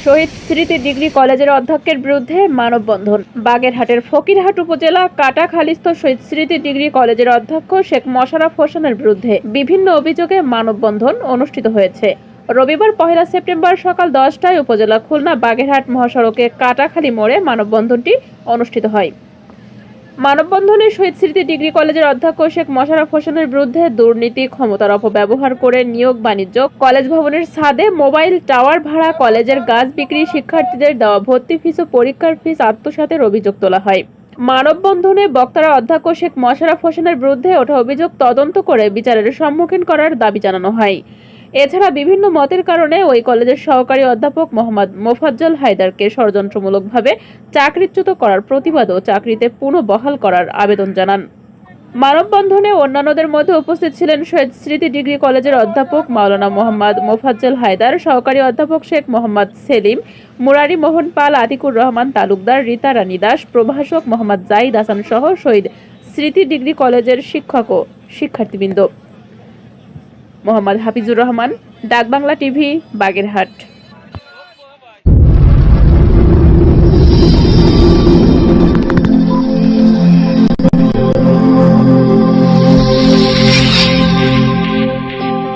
শহীদ স্মৃতি ডিগ্রি কলেজের অধ্যক্ষের বিরুদ্ধে মানববন্ধন। বাগেরহাটের ফকিরহাট উপজেলা কাটাখালীস্থ শহীদ স্মৃতি ডিগ্রি কলেজের অধ্যক্ষ শেখ মোশাররফ হোসেনের বিরুদ্ধে বিভিন্ন অভিযোগে মানববন্ধন অনুষ্ঠিত হয়েছে। রবিবার 1 সেপ্টেম্বর সকাল 10টায় উপজেলা খুলনা বাগেরহাট মহাসড়কে কাটাখালী মোড়ে মানববন্ধনটি অনুষ্ঠিত হয়। মানববন্ধনে শহীদ স্মৃতি ডিগ্রি কলেজের অধ্যক্ষ শেখ মোশাররফ হোসেনের বিরুদ্ধে দুর্নীতি, ক্ষমতার অপব্যবহার করে নিয়োগ বাণিজ্য, কলেজ ভবনের ছাদে মোবাইল টাওয়ার ভাড়া, কলেজের গাছ বিক্রি, শিক্ষার্থীদের দেওয়া ভর্তি ফিস ও পরীক্ষার ফিস আত্মসাতের অভিযোগ তোলা হয়। মানববন্ধনে বক্তারা অধ্যক্ষ শেখ মোশাররফ হোসেনের বিরুদ্ধে ওঠা অভিযোগ তদন্ত করে বিচারের সম্মুখীন করার দাবি জানানো হয়। এছাড়া বিভিন্ন মতের কারণে ওই কলেজের সহকারী অধ্যাপক মোহাম্মদ মোফাজ্জল হায়দারকে ষড়যন্ত্রমূলকভাবে চাকরিচ্যুত করার প্রতিবাদ ও চাকরিতে পুনঃবহাল করার আবেদন জানান। মানববন্ধনে অন্যান্যদের মধ্যে উপস্থিত ছিলেন শহীদ স্মৃতি ডিগ্রি কলেজের অধ্যাপক মাওলানা মোহাম্মদ মোফাজ্জল হায়দার, সহকারী অধ্যাপক শেখ মোহাম্মদ সেলিম, মুরারি মোহন পাল, আতিকুর রহমান তালুকদার, রীতা রানী দাস, প্রভাষক মোহাম্মদ জাহিদ হাসান সহ শহীদ স্মৃতি ডিগ্রি কলেজের শিক্ষক ও শিক্ষার্থীবৃন্দ। মোহাম্মদ হাফিজুর রহমান, ডাকবাংলা টিভি, বাগেরহাট।